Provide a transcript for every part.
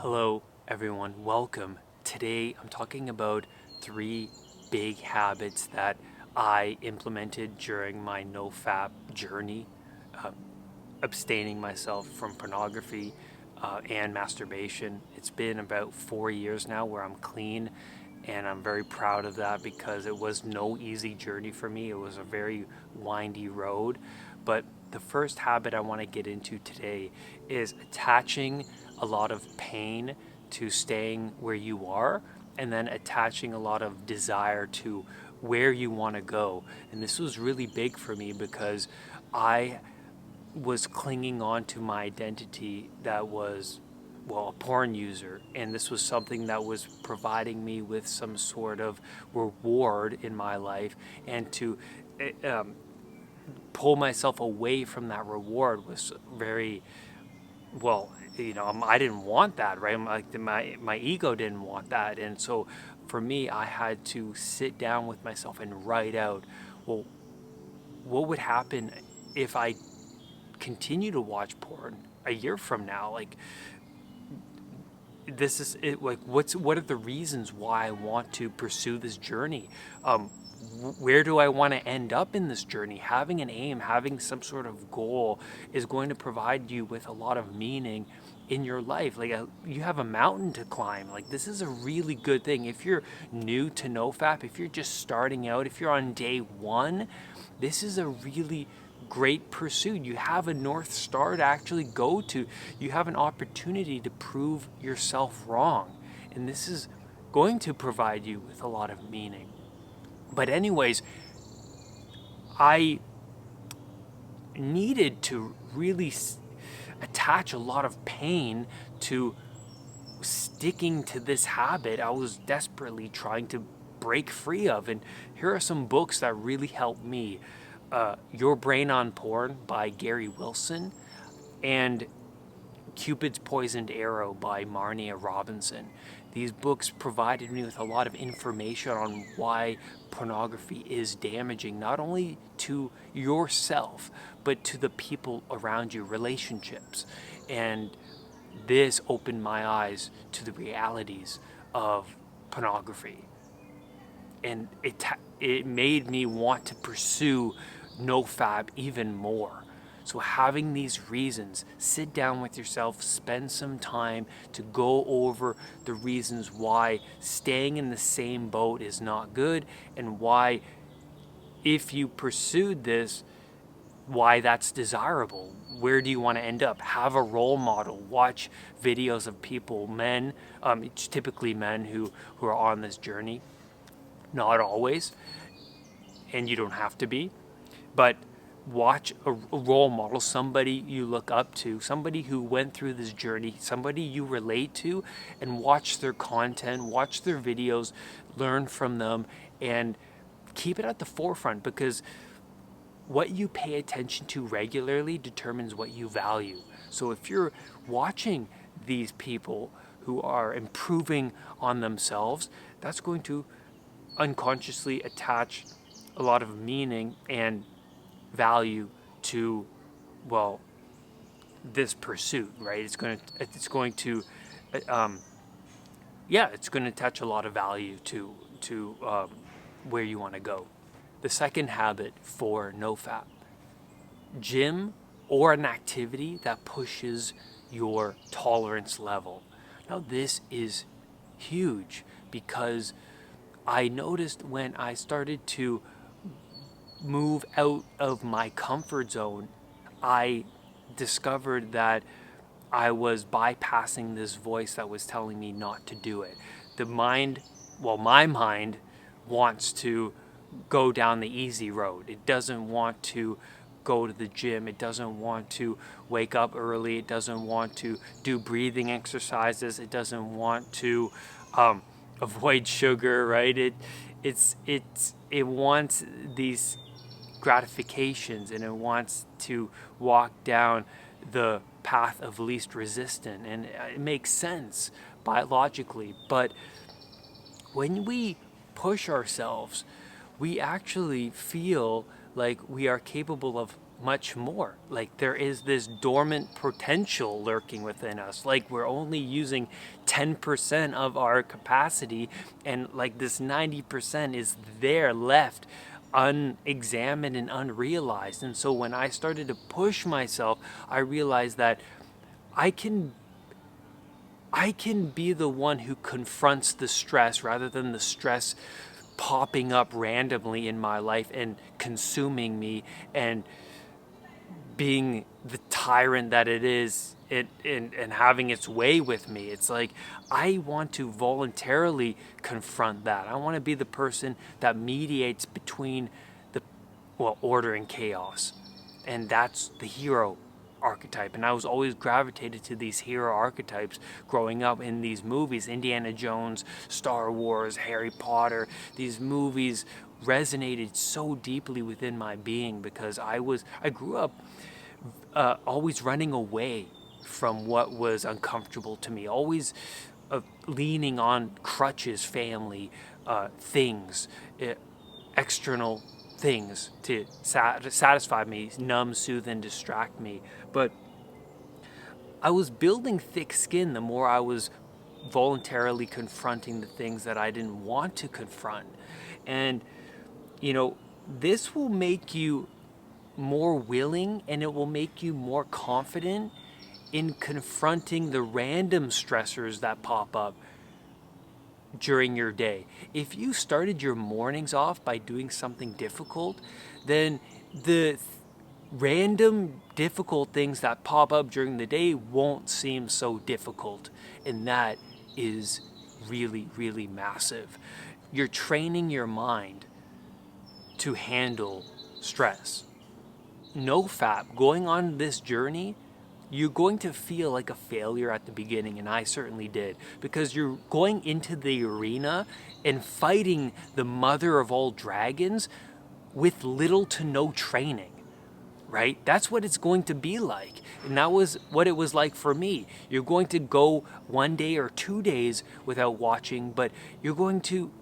Hello everyone, welcome. Today I'm talking about 3 big habits that I implemented during my NoFap journey, uh, abstaining myself from pornography and masturbation. It's been about 4 years now where I'm clean, and I'm very proud of that because it was no easy journey for me. It was a very windy road. But the first habit I want to get into today is attaching a lot of pain to staying where you are, and then attaching a lot of desire to where you want to go. And this was really big for me because I was clinging on to my identity that was, well, a porn user, and this was something that was providing me with some sort of reward in my life, and to um, pull myself away from that reward was very, well, I didn't want that, right? Like my ego didn't want that, and so for me, I had to sit down with myself and write out, well, what would happen if I continue to watch porn a year from now? Like, this is it. Like, what are the reasons why I want to pursue this journey? Where do I want to end up in this journey? Having an aim, having some sort of goal is going to provide you with a lot of meaning in your life. Like, you have a mountain to climb. Like, this is a really good thing. If you're new to NoFap, if you're just starting out, if you're on day one, this is a really great pursuit. You have a North Star to actually go to. You have an opportunity to prove yourself wrong. And this is going to provide you with a lot of meaning. But anyways, I needed to really attach a lot of pain to sticking to this habit I was desperately trying to break free of. And here are some books that really helped me. Your Brain on Porn by Gary Wilson, and Cupid's Poisoned Arrow by Marnia Robinson. These books provided me with a lot of information on why pornography is damaging, not only to yourself, but to the people around you, relationships. And this opened my eyes to the realities of pornography. And it made me want to pursue NoFap even more. So having these reasons, sit down with yourself, spend some time to go over the reasons why staying in the same boat is not good, and why, if you pursued this, why that's desirable. Where do you want to end up? Have a role model. Watch videos of people, men, it's typically men who are on this journey. Not always, and you don't have to be, but watch a role model, somebody you look up to, somebody who went through this journey, somebody you relate to, and watch their content, watch their videos, learn from them, and keep it at the forefront, because what you pay attention to regularly determines what you value. So if you're watching these people who are improving on themselves, that's going to unconsciously attach a lot of meaning and value to, well, this pursuit, right? It's going to it's going to attach a lot of value to where you want to go. The second habit for NoFap: gym or an activity that pushes your tolerance level. Now, this is huge because I noticed when I started to move out of my comfort zone, I discovered that I was bypassing this voice that was telling me not to do it. My mind wants to go down the easy road. It doesn't want to go to the gym. It doesn't want to wake up early. It doesn't want to do breathing exercises. It doesn't want to avoid sugar, right? It wants these gratifications, and it wants to walk down the path of least resistance, and it makes sense biologically. But when we push ourselves, we actually feel like we are capable of much more. Like there is this dormant potential lurking within us. Like we're only using 10% of our capacity, and like this 90% is there left unexamined and unrealized. And so when I started to push myself, I realized that I can be the one who confronts the stress rather than the stress popping up randomly in my life and consuming me and being the tyrant that it is and having its way with me. It's like I want to voluntarily confront that. I want to be the person that mediates between order and chaos. And that's the hero archetype. And I was always gravitated to these hero archetypes growing up in these movies. Indiana Jones, Star Wars, Harry Potter. These movies resonated so deeply within my being because I grew up always running away from what was uncomfortable to me, always leaning on crutches, family, things, external things to satisfy me, numb, soothe, and distract me. But I was building thick skin the more I was voluntarily confronting the things that I didn't want to confront. And, this will make you more willing, and it will make you more confident in confronting the random stressors that pop up during your day. If you started your mornings off by doing something difficult, then the random difficult things that pop up during the day won't seem so difficult. And that is really, really massive. You're training your mind to handle stress. NoFap, going on this journey, you're going to feel like a failure at the beginning, and I certainly did, because you're going into the arena and fighting the mother of all dragons with little to no training, right? That's what it's going to be like. And that was what it was like for me. You're going to go 1 day or 2 days without watching, but you're going to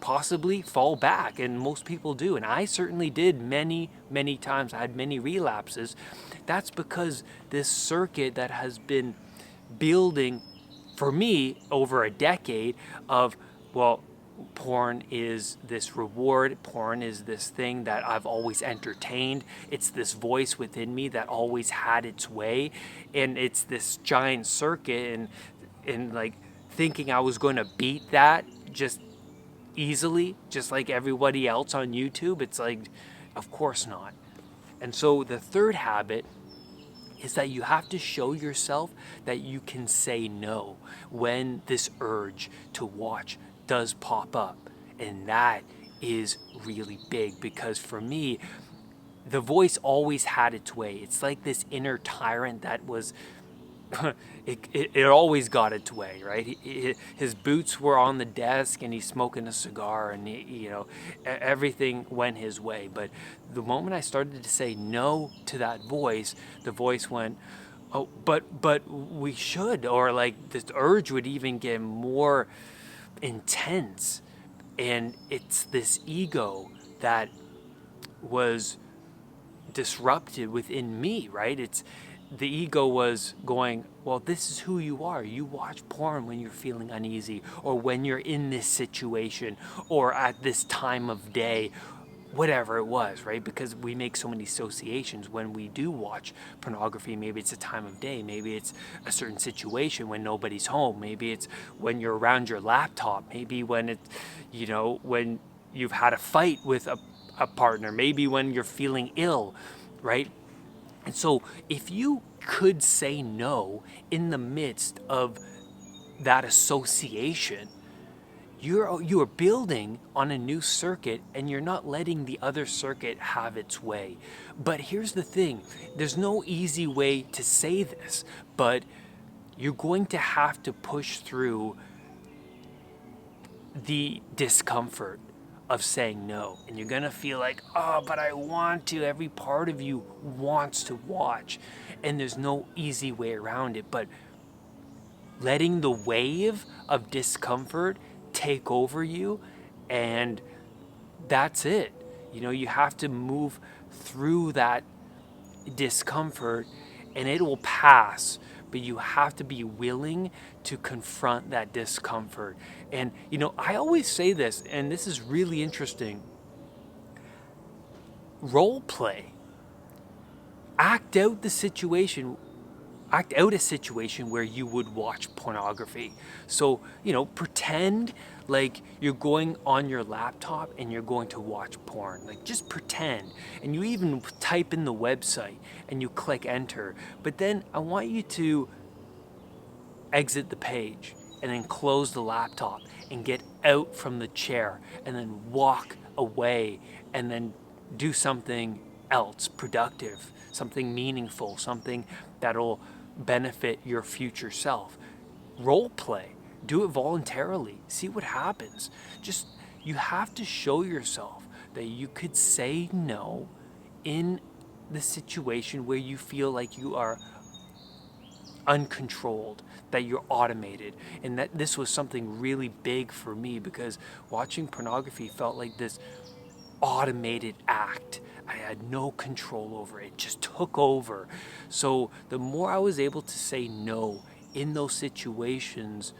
possibly fall back, and most people do, and I certainly did many times. I had many relapses. That's because this circuit that has been building for me over a decade of, porn is this reward, porn is this thing that I've always entertained, it's this voice within me that always had its way, and it's this giant circuit, and like thinking I was going to beat that just easily, just like everybody else on YouTube. It's like, of course not. And so the third habit is that you have to show yourself that you can say no when this urge to watch does pop up. And that is really big, because for me, the voice always had its way. It's like this inner tyrant that was it always got its way, right? His boots were on the desk, and he's smoking a cigar, and everything went his way. But the moment I started to say no to that voice, the voice went, "Oh, but we should," or like this urge would even get more intense, and it's this ego that was disrupted within me, right? It's the ego was going, well, this is who you are. You watch porn when you're feeling uneasy, or when you're in this situation, or at this time of day, whatever it was, right? Because we make so many associations when we do watch pornography. Maybe it's a time of day, maybe it's a certain situation when nobody's home, maybe it's when you're around your laptop, maybe when it's, when you've had a fight with a partner, maybe when you're feeling ill, right? And so if you could say no in the midst of that association, you are building on a new circuit, and you're not letting the other circuit have its way. But here's the thing, there's no easy way to say this, but you're going to have to push through the discomfort of saying no. And you're gonna feel like, oh, but I want to. Every part of you wants to watch, and there's no easy way around it. But letting the wave of discomfort take over you, and that's it. You know, you have to move through that discomfort and it will pass, but you have to be willing to confront that discomfort. And, you know, I always say this, and this is really interesting. Role play. Act out the situation. Act out a situation where you would watch pornography. So, you know, pretend like you're going on your laptop and you're going to watch porn. Like, just pretend. And you even type in the website and you click enter. But then I want you to exit the page and then close the laptop and get out from the chair and then walk away and then do something else productive, something meaningful, something that'll benefit your future self. Role play, do it voluntarily, see what happens. Just, you have to show yourself that you could say no in the situation where you feel like you are uncontrolled, that you're automated. And that this was something really big for me, because watching pornography felt like this automated act. I had no control over it. It just took over. So the more I was able to say no in those situations,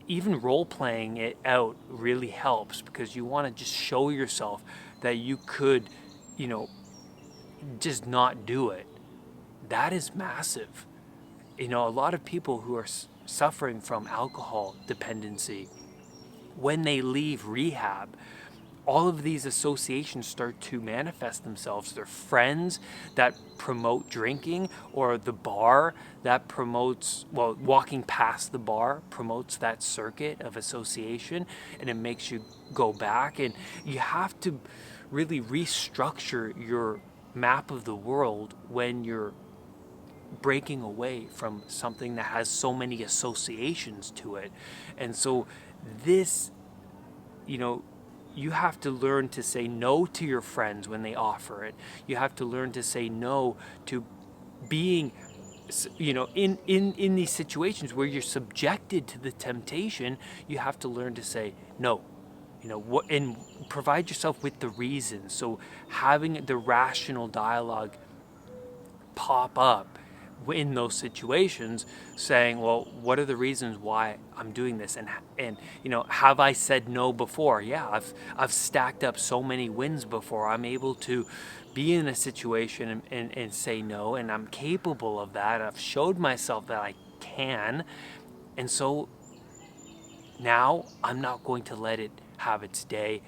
even role playing it out really helps, because you want to just show yourself that you could, you know, just not do it. That is massive. You know, a lot of people who are suffering from alcohol dependency, when they leave rehab, all of these associations start to manifest themselves. They're friends that promote drinking, or the bar that promotes, well, walking past the bar promotes that circuit of association, and it makes you go back. And you have to really restructure your map of the world when you're breaking away from something that has so many associations to it. And so this, you know, you have to learn to say no to your friends when they offer it. You have to learn to say no to being, you know, in these situations where you're subjected to the temptation. You have to learn to say no, you know, what, and provide yourself with the reasons. So having the rational dialogue pop up in those situations, saying, well, what are the reasons why I'm doing this? And you know, have I said no before? Yeah, I've stacked up so many wins before. I'm able to be in a situation and say no, and I'm capable of that. I've showed myself that I can. And so now I'm not going to let it have its day.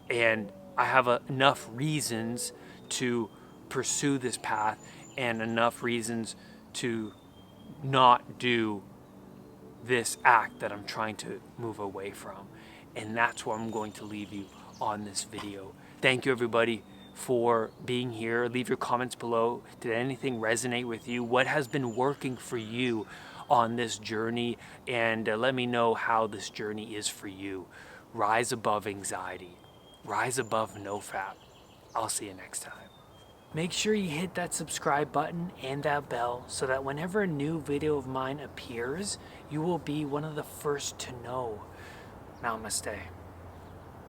And I have enough reasons to pursue this path, and enough reasons to not do this act that I'm trying to move away from. And that's where I'm going to leave you on this video. Thank you, everybody, for being here. Leave your comments below. Did anything resonate with you? What has been working for you on this journey? And let me know how this journey is for you. Rise above anxiety. Rise above NoFap. I'll see you next time. Make sure you hit that subscribe button and that bell so that whenever a new video of mine appears, you will be one of the first to know. Namaste.